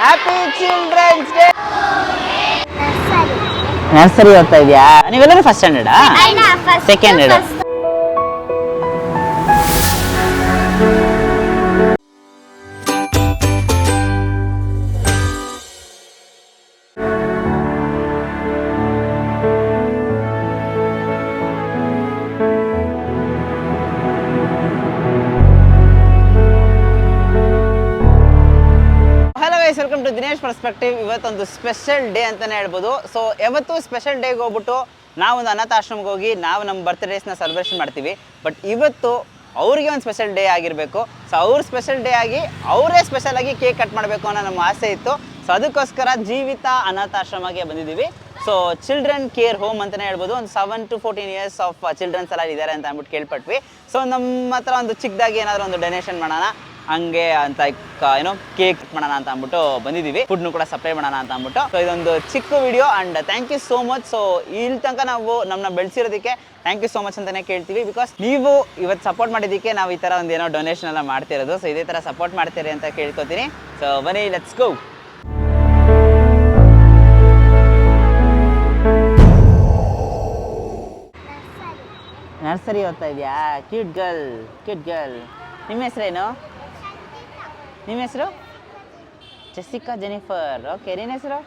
Happy children's day. Nursery ಓದ್ತಾ ಇದೆಯಾ? ನೀವೆಲ್ಲರೂ ಫಸ್ಟ್ ಸ್ಟ್ಯಾಂಡರ್ಡಾ? Second standard. Welcome to Dinesh perspective. ಇವತ್ತೊಂದು ಸ್ಪೆಷಲ್ ಡೇ ಅಂತಲೇ ಹೇಳ್ಬೋದು. ಸೊ ಯಾವತ್ತು ಸ್ಪೆಷಲ್ ಡೇಗೆ ಹೋಗ್ಬಿಟ್ಟು ನಾವೊಂದು ಅನಾಥಾಶ್ರಮಕ್ಕೆ ಹೋಗಿ ನಾವು ನಮ್ಮ ಬರ್ತ್ಡೇಸ್ನ ಸೆಲೆಬ್ರೇಷನ್ ಮಾಡ್ತೀವಿ. ಬಟ್ ಇವತ್ತು ಅವ್ರಿಗೆ ಒಂದು ಸ್ಪೆಷಲ್ ಡೇ ಆಗಿರಬೇಕು. ಸೊ ಅವ್ರ ಸ್ಪೆಷಲ್ ಡೇ ಆಗಿ ಅವರೇ ಸ್ಪೆಷಲ್ ಆಗಿ ಕೇಕ್ ಕಟ್ ಮಾಡಬೇಕು ಅನ್ನೋ ನಮ್ಮ ಆಸೆ ಇತ್ತು. ಸೊ ಅದಕ್ಕೋಸ್ಕರ ಜೀವಿತ ಅನಾಥಾಶ್ರಮಕ್ಕೆ ಬಂದಿದ್ದೀವಿ. ಸೊ ಚಿಲ್ಡ್ರನ್ ಕೇರ್ ಹೋಮ್ ಅಂತಲೇ ಹೇಳ್ಬೋದು. ಒಂದು 7 to 14 years ಆಫ್ ಚಿಲ್ಡ್ರನ್ಸ್ ಎಲ್ಲ ಇದ್ದಾರೆ ಅಂತ ಅಂದ್ಬಿಟ್ಟು ಕೇಳ್ಪಟ್ವಿ. ಸೊ ನಮ್ಮ ಹತ್ರ ಒಂದು ಚಿಕ್ಕದಾಗಿ ಏನಾದರೂ ಒಂದು ಡೊನೇಷನ್ ಮಾಡೋಣ ಹಂಗೆ ಅಂತ ಏನೋ ಕೇಕ್ ಮಾಡೋಣ ಅಂತ ಅಂದ್ಬಿಟ್ಟು ಬಂದಿದ್ದೀವಿ. ಫುಡ್ನು ಕೂಡ ಸಪ್ಲೈ ಮಾಡೋಣ ಅಂತ ಅಂದ್ಬಿಟ್ಟು. ಸೊ ಇದೊಂದು ಚಿಕ್ಕ video and thank you so much. So ಇಲ್ಲಿ ತನಕ ನಾವು ನಮ್ಮನ್ನ ಬೆಳೆಸಿರೋದಕ್ಕೆ ಥ್ಯಾಂಕ್ ಯು ಸೋ ಮಚ್ ಅಂತಲೇ ಕೇಳ್ತೀವಿ. ಬಿಕಾಸ್ ನೀವು ಇವತ್ತು ಸಪೋರ್ಟ್ ಮಾಡಿದ್ದಕ್ಕೆ ನಾವು ಈ ಥರ ಒಂದು ಏನೋ ಡೊನೇಷನ್ ಎಲ್ಲ ಮಾಡ್ತಿರೋದು. ಸೊ ಇದೇ ಥರ ಸಪೋರ್ಟ್ ಮಾಡ್ತೀರಿ ಅಂತ ಕೇಳ್ಕೊತೀನಿ. ಸೊ ಬನ್ನಿ, ಲೆಟ್ಸ್ ಗೋ. ನರ್ಸರಿ ಓದ್ತಾ ಇದೆಯಾ? Cute girl. ನಿಮ್ಮ ಹೆಸರೇನು? ನಿಮ್ಮ ಹೆಸರು? Jessica Jennifer. ಓಕೆ, ನಿನ್ನ ಹೆಸರು?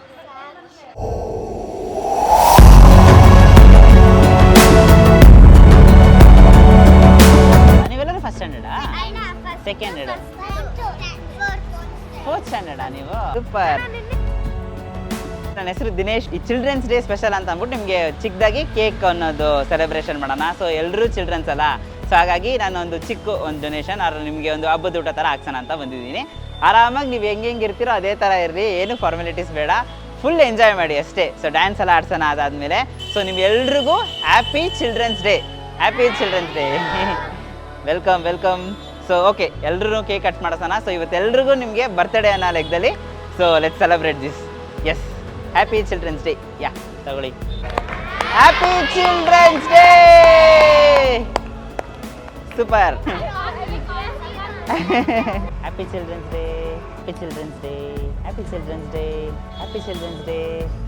ನೀವೆಲ್ಲರೂ ಫಸ್ಟ್ ಸ್ಟ್ಯಾಂಡರ್ಡಾ? Second standard? ಫೋರ್ತ್ ಸ್ಟ್ಯಾಂಡರ್ಡಾ ನೀವು? ಸೂಪರ್. ನನ್ನ ಹೆಸರು ದಿನೇಶ್. ಈ ಚಿಲ್ಡ್ರನ್ಸ್ ಡೇ ಸ್ಪೆಷಲ್ ಅಂತ ಅಂದ್ಬಿಟ್ಟು ನಿಮಗೆ ಚಿಕ್ಕದಾಗಿ ಕೇಕ್ ಅನ್ನೋದು ಸೆಲೆಬ್ರೇಷನ್ ಮಾಡೋಣ. ಸೊ ಎಲ್ಲರೂ ಚಿಲ್ಡ್ರನ್ಸ್ ಅಲ್ಲ, ಸೊ ಹಾಗಾಗಿ ನಾನು ಒಂದು ಚಿಕ್ಕ ಒಂದು ಡೊನೇಷನ್ ಆದ್ರೆ ನಿಮಗೆ ಒಂದು ಹಬ್ಬದ ಊಟ ಥರ ಹಾಕ್ಸೋಣ ಅಂತ ಬಂದಿದ್ದೀನಿ. ಆರಾಮಾಗಿ ನೀವು ಹೆಂಗೆ ಇರ್ತೀರೋ ಅದೇ ಥರ ಇರಲಿ, ಏನು ಫಾರ್ಮಾಲಿಟೀಸ್ ಬೇಡ, ಫುಲ್ ಎಂಜಾಯ್ ಮಾಡಿ ಅಷ್ಟೇ. ಸೊ ಡ್ಯಾನ್ಸ್ ಎಲ್ಲ ಆಡ್ಸೋಣ ಅದಾದಮೇಲೆ. ಸೊ ನಿಮ್ಗೆಲ್ರಿಗೂ happy children's day. Welcome. So okay, ಎಲ್ರೂ ಕೇಕ್ ಕಟ್ ಮಾಡಿಸೋಣ. ಸೊ ಇವತ್ತೆಲ್ರಿಗೂ ನಿಮಗೆ ಬರ್ತ್ಡೇ ಅನ್ನೋ ಲೆಕ್ಕದಲ್ಲಿ. So let's celebrate this. Yes, happy children's day. Yeah, ತಗೊಳ್ಳಿ. Happy children's day. Super. Happy children's day. Happy children's day. Happy children's day. Happy children's day.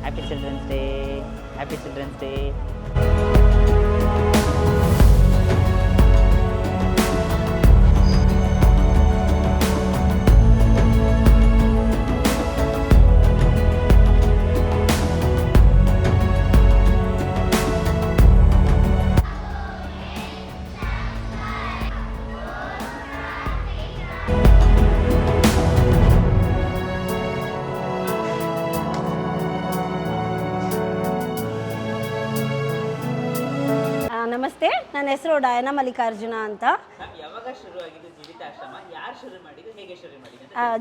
Happy children's day. Happy children's day. ನಮಸ್ತೆ, ನನ್ನ ಹೆಸರು ಡಯನಾ ಮಲ್ಲಿಕಾರ್ಜುನ ಅಂತ.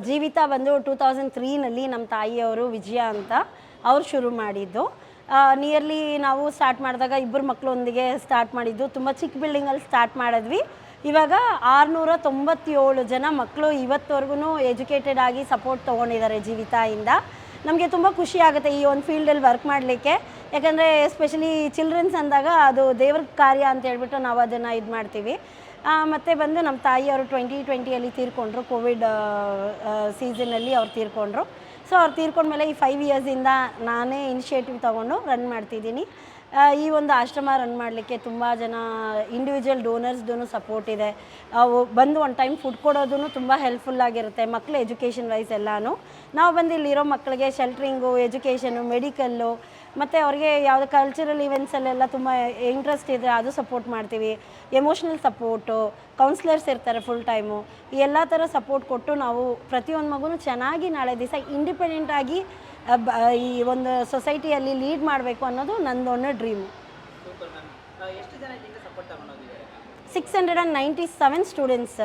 ಜೀವಿತ ಬಂದು 2003ನಲ್ಲಿ ನಮ್ಮ ತಾಯಿಯವರು ವಿಜಯ ಅಂತ ಅವ್ರು ಶುರು ಮಾಡಿದ್ದು. ನಿಯರ್ಲಿ ನಾವು ಸ್ಟಾರ್ಟ್ ಮಾಡಿದಾಗ 2 ಮಕ್ಕಳೊಂದಿಗೆ ಸ್ಟಾರ್ಟ್ ಮಾಡಿದ್ದು. ತುಂಬ ಚಿಕ್ಕ ಬಿಲ್ಡಿಂಗಲ್ಲಿ ಸ್ಟಾರ್ಟ್ ಮಾಡಿದ್ವಿ. ಇವಾಗ 697 ಜನ ಮಕ್ಕಳು ಇವತ್ತವರೆಗೂ ಎಜುಕೇಟೆಡ್ ಆಗಿ ಸಪೋರ್ಟ್ ತೊಗೊಂಡಿದ್ದಾರೆ ಜೀವಿತಾಯಿಂದ. ನಮಗೆ ತುಂಬ ಖುಷಿ ಆಗುತ್ತೆ ಈ ಒಂದು ಫೀಲ್ಡಲ್ಲಿ ವರ್ಕ್ ಮಾಡಲಿಕ್ಕೆ. ಯಾಕಂದರೆ ಎಸ್ಪೆಷಲಿ ಚಿಲ್ಡ್ರನ್ಸ್ ಅಂದಾಗ ಅದು ದೇವ್ರ ಕಾರ್ಯ ಅಂತ ಹೇಳ್ಬಿಟ್ಟು ನಾವು ಅದನ್ನು ಇದು ಮಾಡ್ತೀವಿ. ಮತ್ತು ಬಂದು ನಮ್ಮ ತಾಯಿಯವರು 2020ಯಲ್ಲಿ ತೀರ್ಕೊಂಡ್ರು. ಕೋವಿಡ್ ಸೀಸನಲ್ಲಿ ಅವ್ರು ತೀರ್ಕೊಂಡ್ರು. ಸೊ ಅವ್ರು ತೀರ್ಕೊಂಡ್ಮೇಲೆ ಈ 5 ಇಯರ್ಸಿಂದ ನಾನೇ ಇನಿಷಿಯೇಟಿವ್ ತೊಗೊಂಡು ರನ್ ಮಾಡ್ತಿದ್ದೀನಿ. ಈ ಒಂದು ಆಶ್ರಮ ರನ್ ಮಾಡಲಿಕ್ಕೆ ತುಂಬ ಜನ ಇಂಡಿವಿಜುವಲ್ ಡೋನರ್ಸ್ದು ಸಪೋರ್ಟ್ ಇದೆ. ಬಂದು ಒಂದು ಟೈಮ್ ಫುಡ್ ಕೊಡೋದು ತುಂಬ ಹೆಲ್ಪ್ಫುಲ್ಲಾಗಿರುತ್ತೆ. ಮಕ್ಕಳು ಎಜುಕೇಷನ್ ವೈಸ್ ಎಲ್ಲನೂ ನಾವು ಬಂದು ಇಲ್ಲಿರೋ ಮಕ್ಕಳಿಗೆ ಶೆಲ್ಟ್ರಿಂಗು, ಎಜುಕೇಷನು, ಮೆಡಿಕಲ್ಲು ಮತ್ತು ಅವ್ರಿಗೆ ಯಾವುದೇ ಕಲ್ಚರಲ್ ಈವೆಂಟ್ಸಲ್ಲೆಲ್ಲ ತುಂಬ ಇಂಟ್ರೆಸ್ಟ್ ಇದೆ, ಅದು ಸಪೋರ್ಟ್ ಮಾಡ್ತೀವಿ. ಎಮೋಷ್ನಲ್ ಸಪೋರ್ಟು, ಕೌನ್ಸ್ಲರ್ಸ್ ಇರ್ತಾರೆ ಫುಲ್ ಟೈಮು. ಈ ಎಲ್ಲ ಥರ ಸಪೋರ್ಟ್ ಕೊಟ್ಟು ನಾವು ಪ್ರತಿಯೊಂದು ಮಗುನೂ ಚೆನ್ನಾಗಿ ನಾಳೆ ದಿವಸ ಇಂಡಿಪೆಂಡೆಂಟಾಗಿ ಈ ಒಂದು ಸೊಸೈಟಿಯಲ್ಲಿ ಲೀಡ್ ಮಾಡಬೇಕು ಅನ್ನೋದು ನಂದೊಂದು ಡ್ರೀಮು. 697 ಸ್ಟೂಡೆಂಟ್ಸ್.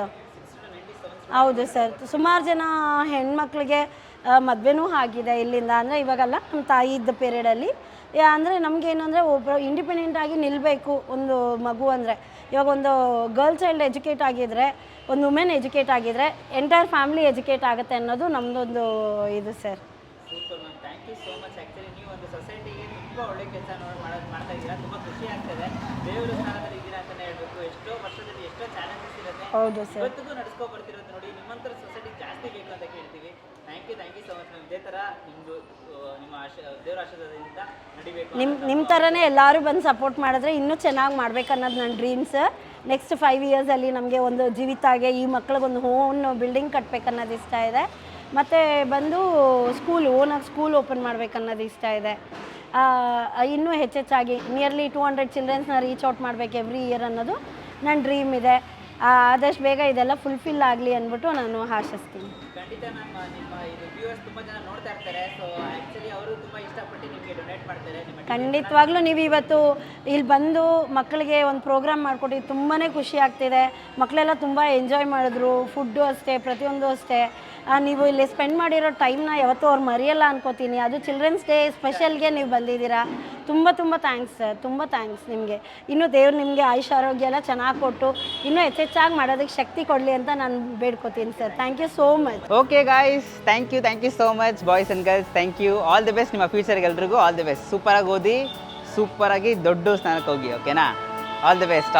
ಹೌದು ಸರ್. ಸುಮಾರು ಜನ ಹೆಣ್ಮಕ್ಳಿಗೆ ಮದುವೆನೂ ಆಗಿದೆ ಇಲ್ಲಿಂದ. ಅಂದರೆ ಇವಾಗಲ್ಲ, ನಮ್ಮ ತಾಯಿ ಇದ್ದ ಪೀರಿಯಡಲ್ಲಿ. ಅಂದರೆ ನಮಗೇನು ಅಂದರೆ ಒಬ್ಬರು ಇಂಡಿಪೆಂಡೆಂಟಾಗಿ ನಿಲ್ಲಬೇಕು ಒಂದು ಮಗು ಅಂದರೆ. ಇವಾಗ ಒಂದು ಗರ್ಲ್ ಚೈಲ್ಡ್ ಎಜುಕೇಟ್ ಆಗಿದ್ದರೆ, ಒಂದು ವುಮೆನ್ ಎಜುಕೇಟ್ ಆಗಿದ್ದರೆ ಎಂಟೈರ್ ಫ್ಯಾಮಿಲಿ ಎಜುಕೇಟ್ ಆಗುತ್ತೆ ಅನ್ನೋದು ನಮ್ಮದೊಂದು ಇದು sir. Super ma'am, thank you so much. Actually ನೀವು ಒಂದು ಸೊಸೈಟಿಗೆ ತುಂಬ ಒಳ್ಳೆ ಕೆಲಸ ಮಾಡ್ತಾ ಇದ್ದೀರಾ. ತುಂಬ ಖುಷಿ ಆಗ್ತದೆ. ದೇವರ ಸ್ಥಾನದಲ್ಲಿ ಇದ್ದೀರಾ ಅಂತಲೇ ಹೇಳಬೇಕು. ಎಷ್ಟೋ ವರ್ಷದಲ್ಲಿ ಎಷ್ಟೋ ಚಾಲೆಂಜಸ್ ಇರುತ್ತೆ. ಹೌದು ಸರ್. ಇವತ್ತಿಗೂ ನಡೆಸ್ಕೊ ಬರ್ತಿರೋದು ನೋಡಿ. ನಿಮ್ಮಂಥರ ಸೊಸೈಟಿ ಜಾಸ್ತಿ ಬೇಕು ಅಂತ ಕೇಳ್ತೀವಿ. Thank you so much ma'am. ಇದೇ ಥರ ನಿಮ್ಮದು ನಿಮ್ಮ ದೇವರ ಆಶೀರ್ವಾದದಿಂದ ನಡಿಬೇಕು. ನಿಮ್ಮ ಥರನೇ ಎಲ್ಲರೂ ಬಂದು ಸಪೋರ್ಟ್ ಮಾಡಿದ್ರೆ ಇನ್ನೂ ಚೆನ್ನಾಗಿ ಮಾಡ್ಬೇಕನ್ನೋದು ನನ್ನ ಡ್ರೀಮ್ಸ್. ನೆಕ್ಸ್ಟ್ 5 ಇಯರ್ಸಲ್ಲಿ ನಮಗೆ ಒಂದು ಜೀವಿತಾಗೆ ಈ ಮಕ್ಳಿಗೊಂದು ಓನ್ ಬಿಲ್ಡಿಂಗ್ ಕಟ್ಟಬೇಕನ್ನೋದು ಇಷ್ಟ ಇದೆ. ಮತ್ತು ಬಂದು ಓನಾಗಿ ಸ್ಕೂಲ್ ಓಪನ್ ಮಾಡ್ಬೇಕನ್ನೋದು ಇಷ್ಟ ಇದೆ. ಇನ್ನೂ ಹೆಚ್ಚೆಚ್ಚಾಗಿ ನಿಯರ್ಲಿ 200 ಚಿಲ್ಡ್ರನ್ಸ್ನ ರೀಚ್ ಔಟ್ ಮಾಡಬೇಕು ಎವ್ರಿ ಇಯರ್ ಅನ್ನೋದು ನನ್ನ ಡ್ರೀಮ್ ಇದೆ. ಆದಷ್ಟು ಬೇಗ ಇದೆಲ್ಲ ಫುಲ್ಫಿಲ್ ಆಗಲಿ ಅಂದ್ಬಿಟ್ಟು ನಾನು ಆಶಿಸ್ತೀನಿ. ಖಂಡಿತ ನಮ್ಮ ಇದು ವ್ಯೂವರ್ಸ್ ತುಂಬ ಜನ ನೋಡ್ತಾ ಇರ್ತಾರೆ. ಸೊ ಆ್ಯಕ್ಚುಲಿ ಅವರು ತುಂಬ ಇಷ್ಟಪಟ್ಟು ನಿಮಗೆ ಡೊನೇಟ್ ಮಾಡ್ತಾರೆ. ಖಂಡಿತವಾಗ್ಲೂ ನೀವು ಇವತ್ತು ಇಲ್ಲಿ ಬಂದು ಮಕ್ಕಳಿಗೆ ಒಂದು ಪ್ರೋಗ್ರಾಮ್ ಮಾಡಿಕೊಟ್ಟು ತುಂಬಾ ಖುಷಿ ಆಗ್ತಿದೆ. ಮಕ್ಕಳೆಲ್ಲ ತುಂಬ ಎಂಜಾಯ್ ಮಾಡಿದ್ರು. ಫುಡ್ಡು ಅಷ್ಟೇ, ಪ್ರತಿಯೊಂದು ಅಷ್ಟೇ. ನೀವು ಇಲ್ಲಿ ಸ್ಪೆಂಡ್ ಮಾಡಿರೋ ಟೈಮ್ನ ಯಾವತ್ತೂ ಅವ್ರು ಮರೆಯಲ್ಲ ಅನ್ಕೋತೀನಿ. ಅದು ಚಿಲ್ಡ್ರನ್ಸ್ ಡೇ ಸ್ಪೆಷಲ್ಗೆ ನೀವು ಬಂದಿದ್ದೀರಾ. ತುಂಬ ಥ್ಯಾಂಕ್ಸ್ ಸರ್, ತುಂಬ ಥ್ಯಾಂಕ್ಸ್ ನಿಮಗೆ. ಇನ್ನೂ ದೇವ್ರು ನಿಮಗೆ ಆಯುಷ್ ಆರೋಗ್ಯ ಎಲ್ಲ ಚೆನ್ನಾಗಿ ಕೊಟ್ಟು ಇನ್ನೂ ಹೆಚ್ಚೆಚ್ಚಾಗಿ ಮಾಡೋದಕ್ಕೆ ಶಕ್ತಿ ಕೊಡಲಿ ಅಂತ ನಾನು ಬೇಡ್ಕೋತೀನಿ sir. Thank you so much. Okay guys, thank you so much boys and girls. Thank you. All the best ನಿಮ್ಮ ಫ್ಯೂಚರ್ಗೆ ಎಲ್ರಿಗೂ. All the best. ಸೂಪರಾಗಿ ಓದಿ, ಸೂಪರಾಗಿ ದೊಡ್ಡ ಸ್ಥಾನಕ್ಕೆ ಹೋಗಿ. ಓಕೆನಾ? All the best.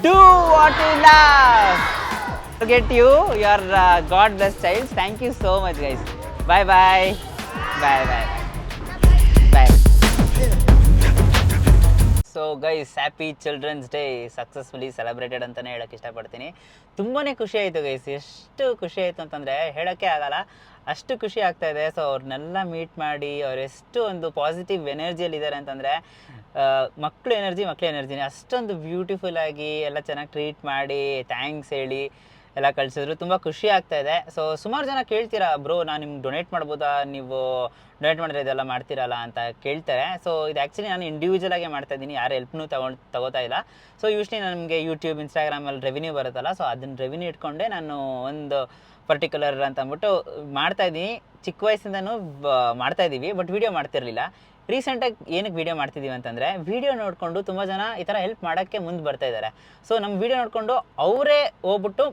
Do what you love. Forget you are God bless child. Thank you so much guys. Bye. So guys, happy children's day successfully celebrated ಅಂತಲೇ ಹೇಳೋಕ್ಕೆ ಇಷ್ಟಪಡ್ತೀನಿ. ತುಂಬಾ ಖುಷಿ ಆಯಿತು ಗೈಸ್. ಎಷ್ಟು ಖುಷಿ ಆಯಿತು ಅಂತಂದರೆ ಹೇಳೋಕ್ಕೆ ಆಗಲ್ಲ, ಅಷ್ಟು ಖುಷಿ ಆಗ್ತಾ ಇದೆ. ಸೊ ಅವ್ರನ್ನೆಲ್ಲ ಮೀಟ್ ಮಾಡಿ ಅವ್ರು ಎಷ್ಟು ಒಂದು ಪಾಸಿಟಿವ್ ಎನರ್ಜಿಯಲ್ಲಿದ್ದಾರೆ ಅಂತಂದರೆ, ಮಕ್ಕಳ ಎನರ್ಜಿನೇ ಅಷ್ಟೊಂದು ಬ್ಯೂಟಿಫುಲ್ಲಾಗಿ ಎಲ್ಲ ಚೆನ್ನಾಗಿ ಟ್ರೀಟ್ ಮಾಡಿ ಥ್ಯಾಂಕ್ಸ್ ಹೇಳಿ ಎಲ್ಲ ಕಳಿಸಿದ್ರು. ತುಂಬ ಖುಷಿ ಆಗ್ತಾ ಇದೆ. ಸೊ ಸುಮಾರು ಜನ ಕೇಳ್ತೀರಾ, ಬ್ರೋ ನಾನು ನಿಮ್ಗೆ ಡೊನೇಟ್ ಮಾಡ್ಬೋದಾ, ನೀವು ಡೊನೇಟ್ ಮಾಡಿದ್ರೆ ಇದೆಲ್ಲ ಮಾಡ್ತೀರಲ್ಲ ಅಂತ ಕೇಳ್ತಾರೆ. ಸೊ ಇದು ಆ್ಯಕ್ಚುಲಿ ನಾನು ಇಂಡಿವಿಜುವಲಾಗೆ ಮಾಡ್ತಾಯಿದ್ದೀನಿ, ಯಾರು ಹೆಲ್ಪ್ನೂ ತಗೋತಾ ಇಲ್ಲ. ಸೊ ಯೂಶ್ವಲಿ ನಮಗೆ ಯೂಟ್ಯೂಬ್, ಇನ್ಸ್ಟಾಗ್ರಾಮಲ್ಲಿ ರೆವಿನ್ಯೂ ಬರುತ್ತಲ್ಲ, ಸೊ ಅದನ್ನು ರೆವಿನ್ಯೂ ಇಟ್ಕೊಂಡೆ ನಾನು ಒಂದು ಪರ್ಟಿಕ್ಯುಲರ್ ಅಂತ ಅಂದ್ಬಿಟ್ಟು ಮಾಡ್ತಾಯಿದ್ದೀನಿ. ಚಿಕ್ಕ ವಯಸ್ಸಿಂದನೂ ಮಾಡ್ತಾಯಿದ್ದೀವಿ, ಬಟ್ ವೀಡಿಯೋ ಮಾಡ್ತಿರಲಿಲ್ಲ. ರೀಸೆಂಟಾಗಿ ಏನಕ್ಕೆ ವೀಡಿಯೋ ಮಾಡ್ತಿದ್ದೀವಿ ಅಂತಂದರೆ, ವೀಡಿಯೋ ನೋಡಿಕೊಂಡು ತುಂಬ ಜನ ಈ ಥರ ಹೆಲ್ಪ್ ಮಾಡೋಕ್ಕೆ ಮುಂದೆ ಬರ್ತಾ ಇದ್ದಾರೆ. ಸೊ ನಮ್ಮ ವೀಡಿಯೋ ನೋಡಿಕೊಂಡು ಅವರೇ ಹೋಗ್ಬಿಟ್ಟು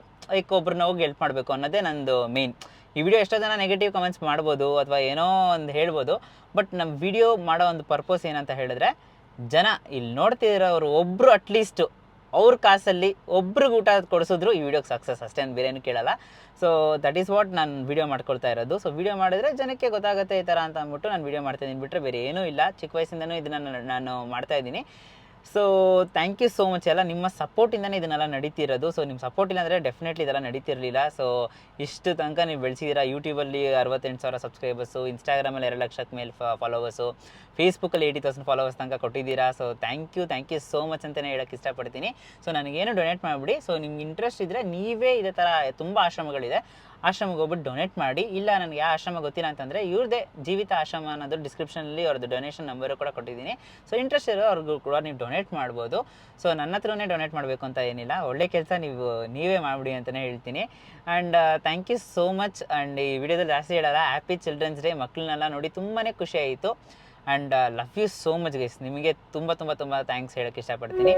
ಒಬ್ಬರನ್ನ ಹೋಗಿ ಹೆಲ್ಪ್ ಮಾಡಬೇಕು ಅನ್ನೋದೇ ನಂದು ಮೇನ್. ಈ ವಿಡಿಯೋ ಎಷ್ಟೋ ಜನ ನೆಗೆಟಿವ್ ಕಮೆಂಟ್ಸ್ ಮಾಡ್ಬೋದು ಅಥವಾ ಏನೋ ಒಂದು ಹೇಳ್ಬೋದು, ಬಟ್ ನಮ್ಮ ವಿಡಿಯೋ ಮಾಡೋ ಒಂದು ಪರ್ಪಸ್ ಏನಂತ ಹೇಳಿದ್ರೆ, ಜನ ಇಲ್ಲಿ ನೋಡ್ತಿರೋರು ಒಬ್ಬರು ಅಟ್ಲೀಸ್ಟು ಅವ್ರ ಕಾಸಲ್ಲಿ ಒಬ್ರಿಗೆ ಊಟ ಕೊಡಿಸಿದ್ರು ಈ ವಿಡಿಯೋಗೆ ಸಕ್ಸಸ್, ಅಷ್ಟೇನು ಬೇರೇನು ಕೇಳಲ್ಲ. ಸೊ ದಟ್ ಈಸ್ ವಾಟ್ ನಾನು ವೀಡಿಯೋ ಮಾಡ್ಕೊಳ್ತಾ ಇರೋದು. ಸೊ ವೀಡಿಯೋ ಮಾಡಿದ್ರೆ ಜನಕ್ಕೆ ಗೊತ್ತಾಗುತ್ತೆ ಈ ಥರ ಅಂತ ಅಂದ್ಬಿಟ್ಟು ನಾನು ವೀಡಿಯೋ ಮಾಡ್ತಾಯಿದ್ದೀನಿ, ಬಿಟ್ಟರೆ ಬೇರೆ ಏನೂ ಇಲ್ಲ. ಚಿಕ್ಕ ವಯಸ್ಸಿಂದನೂ ಇದನ್ನು ನಾನು ಮಾಡ್ತಾಯಿದ್ದೀನಿ. So thank you so much. ಎಲ್ಲ ನಿಮ್ಮ ಸಪೋರ್ಟಿಂದನೇ ಇದನ್ನೆಲ್ಲ ನಡೀತಿರೋದು. ಸೊ ನಿಮ್ಮ ಸಪೋರ್ಟ್ ಇಲ್ಲ ಅಂದರೆ ಡೆಫಿನೆಟ್ಲಿ ಇದೆಲ್ಲ ನಡೀತಿರಲಿಲ್ಲ. ಸೊ ಇಷ್ಟು ತನಕ ನೀವು ಬೆಳೆಸಿದ್ದೀರಾ. ಯೂಟ್ಯೂಬಲ್ಲಿ 68,000 ಸಬ್ಸ್ಕ್ರೈಬರ್ಸು, ಇನ್ಸ್ಟಾಗ್ರಾಮಲ್ಲಿ 2 ಲಕ್ಷಕ್ಕೆ ಮೇಲೆ ಫಾಲೋವರ್ಸು, ಫೇಸ್ಬುಕ್ಕಲ್ಲಿ 80,000 ಫಾಲೋವರ್ಸ್ ತನಕ ಕೊಟ್ಟಿದ್ದೀರಾ. So thank you so much ಅಂತಲೇ ಹೇಳೋಕ್ಕೆ ಇಷ್ಟಪಡ್ತೀನಿ. ಸೊ ನನಗೇನು ಡೊನೇಟ್ ಮಾಡಿಬಿಡಿ. ಸೊ ನಿಮ್ಗೆ ಇಂಟ್ರೆಸ್ಟ್ ಇದ್ದರೆ ನೀವೇ ಇದೇ ಥರ ತುಂಬ ಆಶ್ರಮಗಳಿದೆ, ಆಶ್ರಮಕ್ಕೆ ಹೋಗ್ಬಿಟ್ಟು ಡೊನೇಟ್ ಮಾಡಿ. ಇಲ್ಲ ನನಗೆ ಯಾವ ಆಶ್ರಮ ಗೊತ್ತಿಲ್ಲ ಅಂತಂದರೆ ಇವ್ರದ್ದೇ ಜೀವಿತ ಆಶ್ರಮ ಅನ್ನೋದು ಡಿಸ್ಕ್ರಿಪ್ಷನಲ್ಲಿ ಅವ್ರದ್ದು ಡೊನೇಷನ್ ನಂಬರು ಕೂಡ ಕೊಟ್ಟಿದ್ದೀನಿ. ಸೊ ಇಂಟ್ರೆಸ್ಟ್ ಇರೋ ಅವ್ರಿಗೂ ಕೂಡ ನೀವು ಡೊನೇಟ್ ಮಾಡ್ಬೋದು. ಸೊ ನನ್ನ ಹತ್ರನೇ ಡೊನೇಟ್ ಮಾಡಬೇಕು ಅಂತ ಏನಿಲ್ಲ, ಒಳ್ಳೆ ಕೆಲಸ ನೀವೇ ಮಾಡಿಬಿಡಿ ಅಂತಲೇ ಹೇಳ್ತೀನಿ. And thank you so much. And ಈ ವಿಡಿಯೋದಲ್ಲಿ ಜಾಸ್ತಿ ಹೇಳಲ್ಲ, ಹ್ಯಾಪಿ ಚಿಲ್ಡ್ರನ್ಸ್ ಡೇ. ಮಕ್ಕಳನ್ನೆಲ್ಲ ನೋಡಿ ತುಂಬಾ ಖುಷಿ ಆಯಿತು. And love you so much guys. ನಿಮಗೆ ತುಂಬ ಥ್ಯಾಂಕ್ಸ್ ಹೇಳೋಕ್ಕೆ ಇಷ್ಟಪಡ್ತೀನಿ.